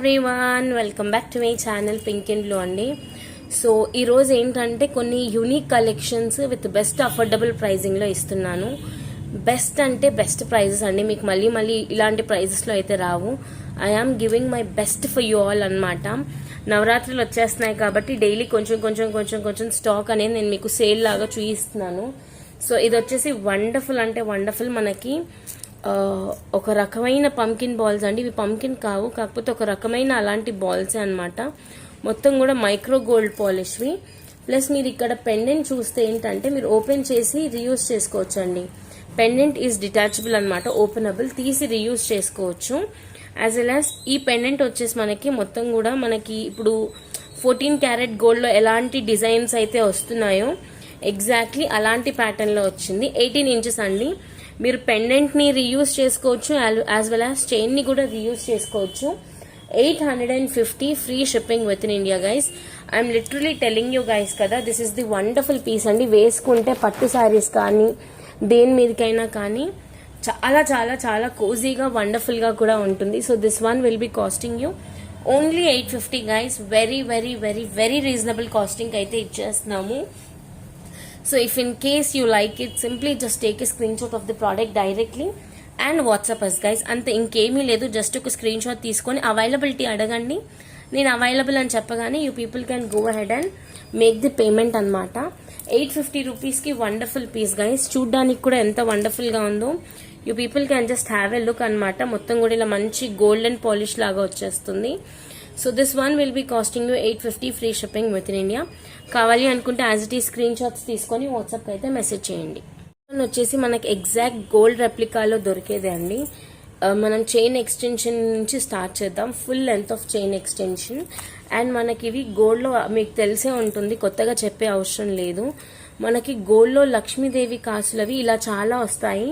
Everyone, welcome back to my channel pink and blue అండి. So ఈరోజు ఏంటంటే కొన్ని unique collections with best affordable ప్రైజింగ్లో ఇస్తున్నాను. బెస్ట్ అంటే బెస్ట్ ప్రైజెస్ అండి, మీకు మళ్ళీ ఇలాంటి ప్రైజెస్లో అయితే రావు. I am giving my best for you all అనమాట. నవరాత్రులు వచ్చేస్తున్నాయి కాబట్టి డైలీ కొంచెం స్టాక్ అనేది నేను మీకు సేల్ లాగా చూపిస్తున్నాను. సో ఇది వచ్చేసి వండర్ఫుల్ అంటే వండర్ఫుల్. మనకి ఒక రకమైన పంకిన్ బాల్స్ అండి. ఇవి పంకిన్ కావు, కాకపోతే ఒక రకమైన అలాంటి బాల్సే అనమాట. మొత్తం కూడా మైక్రో గోల్డ్ పాలిష్వి. ప్లస్ మీరు ఇక్కడ పెండెంట్ చూస్తే ఏంటంటే మీరు ఓపెన్ చేసి రీయూజ్ చేసుకోవచ్చు అండి. పెండెంట్ ఈజ్ డిటాచబుల్ అనమాట, ఓపెనబుల్, తీసి రీయూజ్ చేసుకోవచ్చు. యాజ్ వెల్ యాజ్ ఈ పెండెంట్ వచ్చేసి మనకి మొత్తం కూడా మనకి ఇప్పుడు 14 క్యారెట్ గోల్డ్లో ఎలాంటి డిజైన్స్ అయితే వస్తున్నాయో ఎగ్జాక్ట్లీ అలాంటి ప్యాటర్న్లో వచ్చింది. 18 ఇంచెస్ అండి. మీరు పెండెంట్ని రీయూజ్ చేసుకోవచ్చు, యాజ్ వెల్ యాజ్ చైన్ని కూడా రీయూజ్ చేసుకోవచ్చు. 850 free shipping within India guys. I'm literally telling you guys కదా, this is the wonderful piece అండి. వేసుకుంటే పట్టు శారీస్ కానీ దేని మీదకైనా కానీ చాలా చాలా చాలా కోజీగా వండర్ఫుల్గా కూడా ఉంటుంది. So this one will be costing you only 850 guys. Very very very very reasonable costing అయితే ఇచ్చేస్తున్నాము. So if in case you like it, simply just take a screenshot of the product directly and WhatsApp us guys. అంతే, ఇంకేమీ లేదు. Just ఒక screen shot తీసుకొని availability అడగండి. నేను available అని చెప్పగానే you people can go ahead and make the payment అనమాట. 850 రూపీస్కి వండర్ఫుల్ పీస్ గైస్. చూడ్డానికి కూడా ఎంత వండర్ఫుల్గా ఉందో. You people can just have a look అనమాట. మొత్తం కూడా ఇలా మంచి గోల్డెన్ పాలిష్ లాగా వచ్చేస్తుంది. So this one will be costing you 850 free shipping within India. కావాలి అనుకుంటే యాజ్ ఇట్ ఈ స్క్రీన్ షాట్స్ తీసుకొని వాట్సాప్ అయితే మెసేజ్ చేయండి. వచ్చేసి మనకి ఎగ్జాక్ట్ గోల్డ్ రెప్లికాలో దొరికేదే అండి. మనం చైన్ ఎక్స్టెన్షన్ నుంచి స్టార్ట్ చేద్దాం. Full length of chain extension. And మనకి ఇవి గోల్డ్లో మీకు తెలిసే ఉంటుంది, కొత్తగా చెప్పే అవసరం లేదు. మనకి గోల్డ్లో లక్ష్మీదేవి కాసులవి ఇలా చాలా వస్తాయి.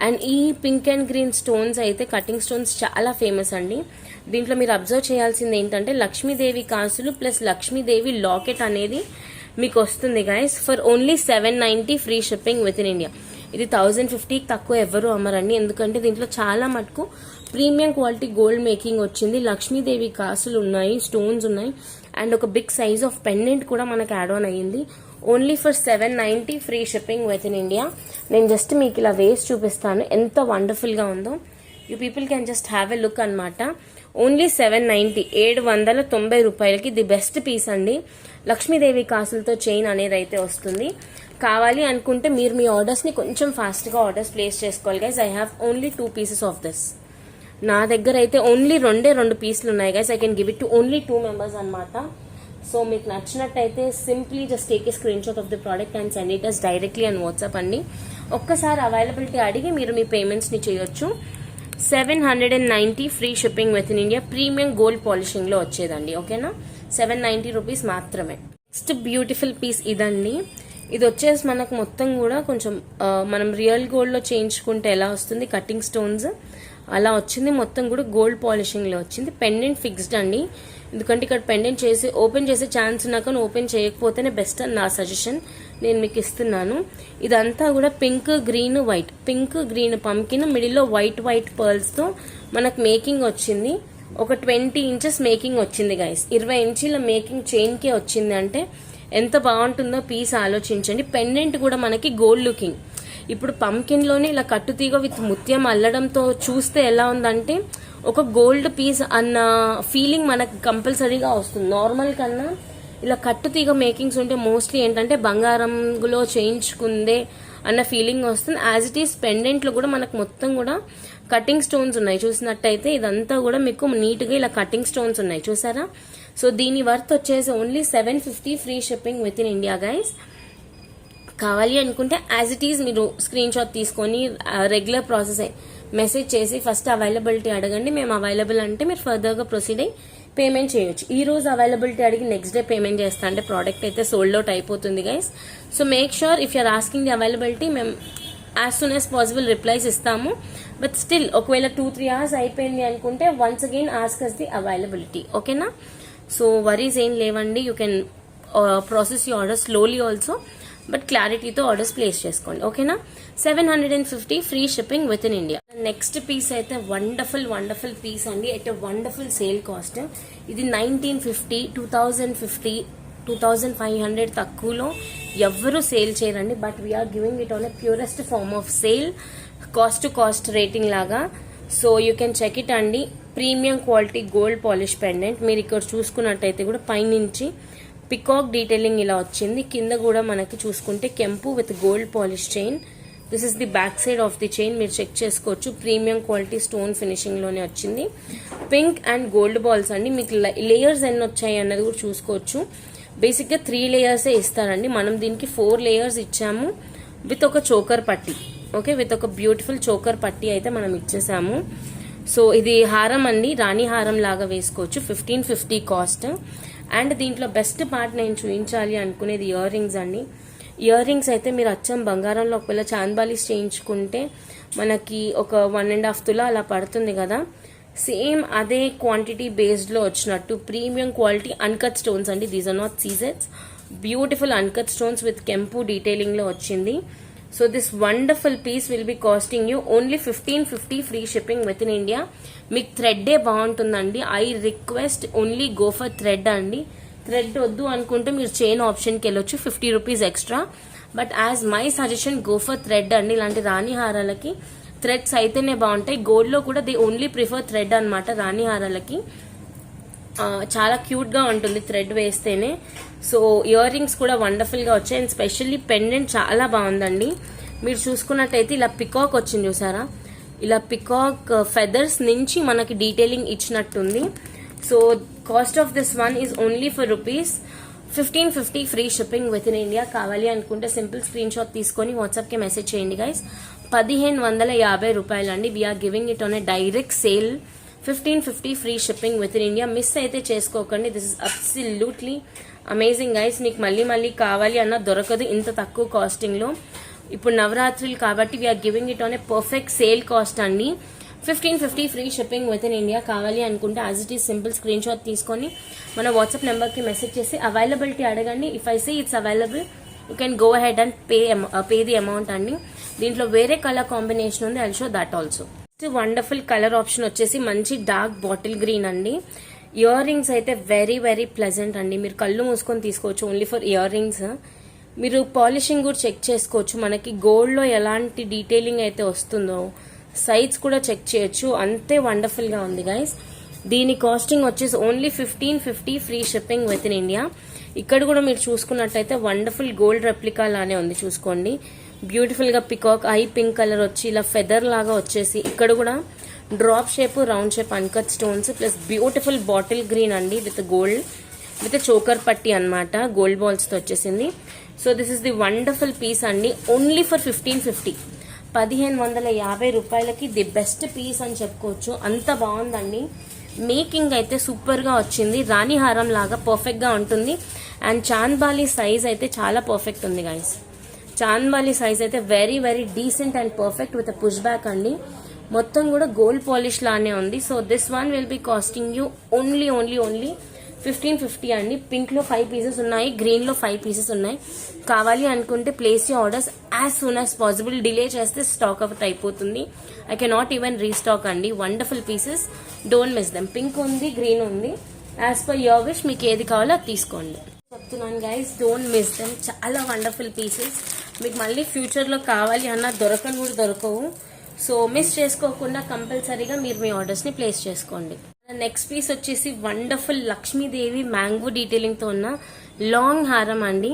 అండ్ ఈ పింక్ అండ్ గ్రీన్ స్టోన్స్ అయితే కటింగ్ స్టోన్స్ చాలా ఫేమస్ అండి. దీంట్లో మీరు అబ్జర్వ్ చేయాల్సింది ఏంటంటే లక్ష్మీదేవి కాసులు ప్లస్ లక్ష్మీదేవి లాకెట్ అనేది మీకు వస్తుంది guys. For only 790 free shipping within India. ఇది 1050కి తక్కువ ఎవరు అమ్మరండి, ఎందుకంటే దీంట్లో చాలా మటుకు ప్రీమియం క్వాలిటీ గోల్డ్ మేకింగ్ వచ్చింది. లక్ష్మీదేవి కాసులు ఉన్నాయి, స్టోన్స్ ఉన్నాయి, అండ్ ఒక బిగ్ సైజ్ ఆఫ్ పెండెంట్ కూడా మనకు యాడ్ ఆన్ అయ్యింది. Only for 790 free shipping within India. నేను జస్ట్ మీకు ఇలా వేసి చూపిస్తాను ఎంత వండర్ఫుల్గా ఉందో. You people can just have a look అనమాట. ఓన్లీ 790, 790 రూపాయలకి ది బెస్ట్ పీస్ అండి. లక్ష్మీదేవి కాసులతో చైన్ అనేది అయితే వస్తుంది. కావాలి అనుకుంటే మీరు మీ ఆర్డర్స్ని కొంచెం ఫాస్ట్గా ఆర్డర్స్ ప్లేస్ చేసుకోవాలి guys. I have only 2 pieces of this. నా దగ్గర అయితే ఓన్లీ 2 పీసులు ఉన్నాయి guys. I can give it to only 2 members అనమాట. సో మీకు నచ్చినట్టయితే simply just take a screenshot of the product and send it us directly and WhatsApp అండి. ఒక్కసారి అవైలబిలిటీ అడిగి మీరు మీ పేమెంట్స్ని చేయొచ్చు. 790 free shipping within India. Premium gold పాలిషింగ్లో వచ్చేదండి. ఓకేనా, 790 రూపీస్ మాత్రమే. నెక్స్ట్ బ్యూటిఫుల్ పీస్ ఇదండి. ఇది వచ్చేసి మనకు మొత్తం కూడా కొంచెం మనం రియల్ గోల్డ్లో చేయించుకుంటే ఎలా వస్తుంది కటింగ్ స్టోన్స్ అలా వచ్చింది. మొత్తం కూడా గోల్డ్ పాలిషింగ్లో వచ్చింది. పెండెంట్ ఫిక్స్డ్ అండి, ఎందుకంటే ఇక్కడ పెండెంట్ చేసి ఓపెన్ చేసే ఛాన్స్ ఉన్నా కానీ ఓపెన్ చేయకపోతేనే బెస్ట్ అని నా సజెషన్ నేను మీకు ఇస్తున్నాను. ఇదంతా కూడా pink green white, pink green pumpkin, మిడిల్లో వైట్ పర్ల్స్తో మనకు మేకింగ్ వచ్చింది. ఒక 20 ఇంచెస్ మేకింగ్ వచ్చింది గైస్. 20 ఇంచీల మేకింగ్ చైన్కే వచ్చింది అంటే ఎంత బాగుంటుందో పీస్ ఆలోచించండి. పెండెంట్ కూడా మనకి గోల్డ్ లుకింగ్. ఇప్పుడు పంకిన్లోనే ఇలా కట్టుతీగ విత్ ముత్యం అల్లడంతో చూస్తే ఎలా ఉందంటే ఒక గోల్డ్ పీస్ అన్న ఫీలింగ్ మనకు కంపల్సరీగా వస్తుంది. నార్మల్ కన్నా ఇలా కట్టుతీగ మేకింగ్స్ ఉంటే మోస్ట్లీ ఏంటంటే బంగారంలో చేయించుకుందే అన్న ఫీలింగ్ వస్తుంది. యాజ్ ఇట్ ఈస్ పెండెంట్లో కూడా మనకు మొత్తం కూడా కటింగ్ స్టోన్స్ ఉన్నాయి. చూసినట్టయితే ఇదంతా కూడా మీకు నీట్గా ఇలా కటింగ్ స్టోన్స్ ఉన్నాయి, చూసారా. సో దీని వర్త్ వచ్చేసి only 750 free shipping within India guys. కావాలి అనుకుంటే యాజ్ ఇట్ ఈజ్ మీరు స్క్రీన్ షాట్ తీసుకొని రెగ్యులర్ ప్రాసెస్ మెసేజ్ చేసి ఫస్ట్ అవైలబిలిటీ అడగండి. మేము అవైలబుల్ అంటే మీరు ఫర్దర్గా ప్రొసీడ్ అయ్యి పేమెంట్ చేయొచ్చు. ఈ రోజు అవైలబిలిటీ అడిగి నెక్స్ట్ డే పేమెంట్ చేస్తా అంటే ప్రోడక్ట్ అయితే సోల్డ్ అవుట్ అయిపోతుంది guys. So make sure if you're asking the availability మేము as soon as possible replies ఇస్తాము. బట్ స్టిల్ ఒకవేళ 2-3 hours అయిపోయింది అనుకుంటే once again ask us the availability. ఓకేనా, సో వరీస్ ఏం లేవండి. You can process you order slowly also. But క్లారిటీతో orders place చేసుకోండి, ఓకేనా. 750 free shipping within India. Next piece అయితే వండర్ఫుల్ పీస్ అండి, ఎట్ వండర్ఫుల్ సేల్ కాస్ట్. ఇది 1950, 2050, 2500 తక్కువలో ఎవ్వరూ సేల్ చేయరండి. But we're giving it on a purest form of sale, cost to cost rating లాగా. So you can check it అండి. Premium quality gold polish pendant. మీరు ఇక్కడ చూసుకున్నట్టయితే కూడా పైనుంచి పికాక్ డీటెయిలింగ్ ఇలా వచ్చింది, కింద కూడా మనకి చూసుకుంటే కెంపు with gold polish chain. This is the back side of the chain, మీరు చెక్ చేసుకోవచ్చు. ప్రీమియం క్వాలిటీ స్టోన్ ఫినిషింగ్ లోనే వచ్చింది. పింక్ అండ్ గోల్డ్ బాల్స్ అండి. మీకు లేయర్స్ ఎన్ని వచ్చాయి అన్నది కూడా చూసుకోవచ్చు. బేసిక్ గా 3 లేయర్సే ఇస్తారండి, మనం దీనికి 4 లేయర్స్ ఇచ్చాము విత్ ఒక చోకర్ పట్టి. ఓకే, విత్ ఒక బ్యూటిఫుల్ చోకర్ పట్టి అయితే మనం ఇచ్చేసాము. సో ఇది హారం అండి, రాణి హారం లాగా వేసుకోవచ్చు. 1550 కాస్ట్. అండ్ దీంట్లో బెస్ట్ పార్ట్ నేను చూపించాలి అనుకునేది ఇయర్ రింగ్స్ అండి. ఇయర్ రింగ్స్ అయితే మీరు అచ్చం బంగారంలో ఒకవేళ చాంద్బాలీస్ చేయించుకుంటే మనకి ఒక 1.5 తులా అలా పడుతుంది కదా, సేమ్ అదే క్వాంటిటీ బేస్డ్ లో వచ్చినట్టు ప్రీమియం క్వాలిటీ అన్కట్ స్టోన్స్ అండి. దీస్ ఆర్ నాట్ సీజెట్స్, బ్యూటిఫుల్ అన్కట్ స్టోన్స్ విత్ కెంపు డీటెయిలింగ్ లో వచ్చింది. So this wonderful piece will be costing you only 1550 free shipping within India. మీకు థ్రెడ్డే బాగుంటుందండి. I request only go for thread అండి. Thread వద్దు అనుకుంటే మీరు చైన్ ఆప్షన్కి వెళ్ళొచ్చు, 50 rupees extra. But as my suggestion go for thread అండి. ఇలాంటి రాణి హారాలకి థ్రెడ్స్ అయితేనే బాగుంటాయి. గోల్డ్ లో కూడా దే ఓన్లీ ప్రిఫర్ థ్రెడ్ అనమాట. రాణి హారాలకి చాలా క్యూట్ గా ఉంటుంది థ్రెడ్ వేస్తేనే. సో ఇయర్ రింగ్స్ కూడా వండర్ఫుల్ గా వచ్చాయి. అండ్ స్పెషల్లీ పెండెంట్ చాలా బాగుందండి. మీరు చూసుకున్నట్టయితే ఇలా పికాక్ వచ్చింది చూసారా, ఇలా పికాక్ ఫెదర్స్ నుంచి మనకి డీటెయిలింగ్ ఇచ్చినట్టుంది. So cost of this one is only for rupees 1550 free shipping within India. కావాలి అనుకుంటే సింపుల్ స్క్రీన్ షాట్ తీసుకొని వాట్సాప్ కి మెసేజ్ చేయండి గైస్. 1550 రూపాయలు అండి. We're giving it on a direct sale. 1550 free shipping within India. Miss అయితే చేసుకోకండి. This is absolutely amazing guys. మీకు మళ్ళీ కావాలి అన్న దొరకదు ఇంత తక్కువ కాస్టింగ్ లో. ఇప్పుడు నవరాత్రులు కాబట్టి we're giving it on a perfect sale cost అండి. 1550 free shipping within India. కావాలి అనుకుంటే as it is simple screenshot తీసుకొని మన వాట్సాప్ నెంబర్ కి మెసేజ్ చేసి అవైలబిలిటీ అడగండి. If I say it's available you can go ahead and pay the amount అండి. దీంట్లో వేరే కలర్ కాంబినేషన్ ఉంది, I'll show that also. Wonderful colour option వచ్చేసి మంచి డార్క్ బాటిల్ గ్రీన్ అండి. ఇయర్ రింగ్స్ అయితే వెరీ ప్లెజెంట్ అండి. మీరు కళ్ళు మూసుకొని తీసుకోవచ్చు ఓన్లీ ఫర్ ఇయర్ రింగ్స్. మీరు పాలిషింగ్ కూడా చెక్ చేసుకోవచ్చు. మనకి గోల్డ్ లో ఎలాంటి డీటెయిలింగ్ అయితే వస్తుందో సైజ్ కూడా చెక్ చేయొచ్చు. అంతే వండర్ఫుల్ గా ఉంది గైస్. దీని కాస్టింగ్ వచ్చేసి only 1550 free shipping within India. ఇక్కడ కూడా మీరు చూసుకున్నట్టయితే వండర్ఫుల్ గోల్డ్ రెప్లికా లానే ఉంది చూసుకోండి. బ్యూటిఫుల్ గా పికాక్ ఐ పింక్ కలర్ వచ్చి ఇలా ఫెదర్ లాగా వచ్చేసి ఇక్కడ కూడా drop shape round shape uncut stones plus beautiful bottle green అండి విత్ గోల్డ్ విత్ చోకర్ పట్టి అన్నమాట. గోల్డ్ బాల్స్ తో వచ్చేసింది. So this is the wonderful piece అండి. ఓన్లీ ఫర్ 1550, 1550 రూపాయలకి ది బెస్ట్ పీస్ అని చెప్పుకోవచ్చు. అంత బాగుందండి. మేకింగ్ అయితే సూపర్ గా వచ్చింది. రాణి హారం లాగా పర్ఫెక్ట్ గా ఉంటుంది. అండ్ చాంద్బాలి సైజ్ అయితే చాలా పర్ఫెక్ట్ ఉంది గైస్. చాంద్బాలి సైజ్ అయితే very decent and perfect with push back అండి. మొత్తం కూడా గోల్డ్ పాలిష్ లానే ఉంది. So this one will be costing you only 1550 అండి. పింక్ లో 5 పీసెస్ ఉన్నాయి, గ్రీన్ లో 5 పీసెస్ ఉన్నాయి. కావాలి అనుకుంటే place you orders as soon as possible. Delay చేస్తే స్టాక్ అవుట్ అయిపోతుంది. ఐ కెనాట్ ఈవెన్ రీస్టాక్ అండి. Wonderful pieces, don't miss them. Pink ఉంది, గ్రీన్ ఉంది. యాజ్ పర్ యువర్ విష్ మీకు ఏది కావాలో అది తీసుకోండి. చెప్తున్నాను గైస్, డోంట్ మిస్ దెమ్. చాలా వండర్ఫుల్ పీసెస్. మీకు మళ్ళీ ఫ్యూచర్ లో కావాలి అన్న దొరకని కూడా దొరకవు. సో మిస్ చేసుకోకుండా కంపల్సరీగా మీరు మీ ఆర్డర్స్ ని ప్లేస్ చేసుకోండి. నెక్స్ట్ పీస్ వచ్చేసి వండర్ఫుల్ లక్ష్మీదేవి మ్యాంగో డీటెయిలింగ్ తో ఉన్న లాంగ్ హారం అండి.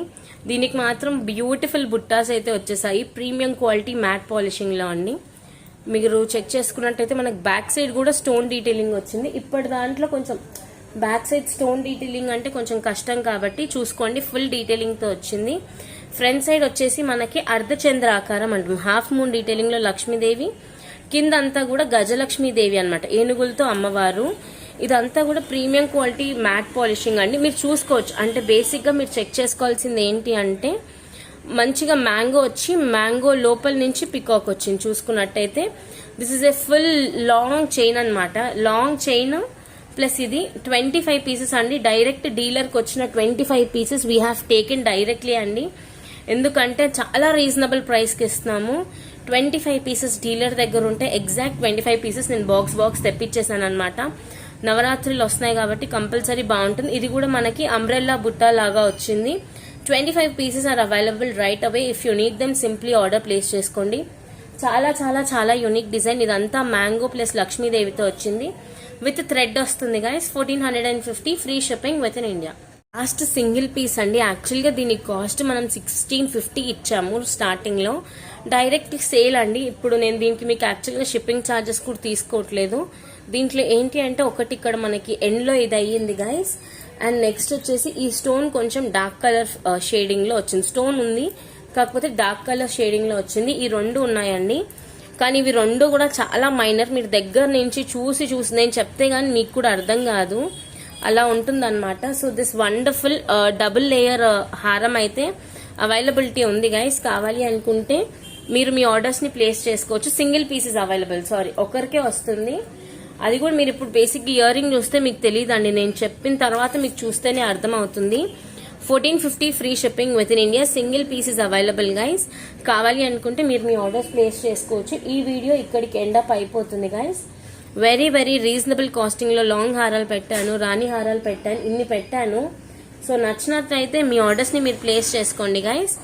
దీనికి మాత్రం బ్యూటిఫుల్ బుట్టాస్ అయితే వచ్చేసాయి. ప్రీమియం క్వాలిటీ మ్యాట్ పాలిషింగ్ లో అండి. మీరు చెక్ చేసుకున్నట్టయితే మనకు బ్యాక్ సైడ్ కూడా స్టోన్ డీటెయిలింగ్ వచ్చింది. ఇప్పటి దాంట్లో కొంచెం బ్యాక్ సైడ్ స్టోన్ డీటెయిలింగ్ అంటే కొంచెం కష్టం కాబట్టి చూసుకోండి, ఫుల్ డీటెయిలింగ్ తో వచ్చింది. ఫ్రంట్ సైడ్ వచ్చేసి మనకి అర్ధచంద్ర ఆకారం అంటాం. హాఫ్ మూన్ డీటెయిలింగ్ లో లక్ష్మీదేవి, కింద అంతా కూడా గజలక్ష్మీదేవి అనమాట, ఏనుగులతో అమ్మవారు. ఇదంతా కూడా ప్రీమియం క్వాలిటీ మ్యాట్ పాలిషింగ్ అండి. మీరు చూసుకోవచ్చు. అంటే బేసిక్ గా మీరు చెక్ చేసుకోవాల్సింది ఏంటి అంటే మంచిగా మ్యాంగో వచ్చి మ్యాంగో లోపల నుంచి పికాక్ వచ్చింది చూసుకున్నట్టయితే. This is a full long chain అనమాట. లాంగ్ చైన్ ప్లస్ ఇది 25 పీసెస్ అండి. డైరెక్ట్ డీలర్ కి వచ్చిన 25 pieces we have taken directly అండి. ఎందుకంటే చాలా రీజనబుల్ ప్రైస్కి ఇస్తున్నాము. 25 పీసెస్ డీలర్ దగ్గర ఉంటే ఎగ్జాక్ట్ 25 పీసెస్ నేను బాక్స్ తెప్పించేసాను అనమాట. నవరాత్రులు వస్తున్నాయి కాబట్టి కంపల్సరీ బాగుంటుంది. ఇది కూడా మనకి అంబ్రెల్లా బుట్టా లాగా వచ్చింది. 25 pieces are available right away. If you need them simply order place చేసుకోండి. చాలా చాలా చాలా యూనిక్ డిజైన్. ఇదంతా మ్యాంగో ప్లస్ లక్ష్మీదేవితో వచ్చింది. విత్ థ్రెడ్ వస్తుంది guys. 1450 free shipping within India. Last single piece అండి. యాక్చువల్గా దీని కాస్ట్ మనం 1650 ఇచ్చాము స్టార్టింగ్ లో. డైరెక్ట్ సేల్ అండి. ఇప్పుడు నేను దీనికి మీకు యాక్చువల్గా షిప్పింగ్ ఛార్జెస్ కూడా తీసుకోవట్లేదు. దీంట్లో ఏంటి అంటే ఒకటి ఇక్కడ మనకి ఎండ్ లో ఇది అయ్యింది గైస్. అండ్ నెక్స్ట్ వచ్చేసి ఈ స్టోన్ కొంచెం డార్క్ కలర్ షేడింగ్ లో వచ్చింది. స్టోన్ ఉంది కాకపోతే డార్క్ కలర్ షేడింగ్ లో వచ్చింది. ఈ రెండు ఉన్నాయండి, కానీ ఇవి రెండు కూడా చాలా మైనర్. మీరు దగ్గర నుంచి చూసి నేను చెప్తే గానీ మీకు కూడా అర్థం కాదు, అలా ఉంటుందన్నమాట. So this wonderful double layer హారం అయితే అవైలబిలిటీ ఉంది గైస్. కావాలి అనుకుంటే మీరు మీ ఆర్డర్స్ ని ప్లేస్ చేసుకోవచ్చు. సింగిల్ పీసెస్ అవైలబుల్, సారీ ఒకరికే వస్తుంది. అది కూడా మీరు ఇప్పుడు బేసిక్ ఇయర్ రింగ్ చూస్తే మీకు తెలియదండి, నేను చెప్పిన తర్వాత మీకు చూస్తేనే అర్థం అవుతుంది. 1450 free shipping within India. Single pieces available guys. కావాలి అనుకుంటే మీరు మీ ఆర్డర్స్ ప్లేస్ చేసుకోవచ్చు. ఈ వీడియో ఇక్కడికి ఎండ్ అప్ అయిపోతుంది guys. Very very reasonable costing లో లాంగ్ హారాలు పెట్టాను, రాణి హారాలు పెట్టాను, ఇన్ని పెట్టాను. సో నచ్చినట్లయితే మీ ఆర్డర్స్ ని మీరు ప్లేస్ చేసుకోండి గైస్.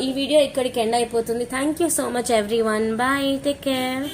ఈ వీడియో ఇక్కడికి ఎండ్ అయిపోతుంది. Thank you so much everyone. Bye, take care.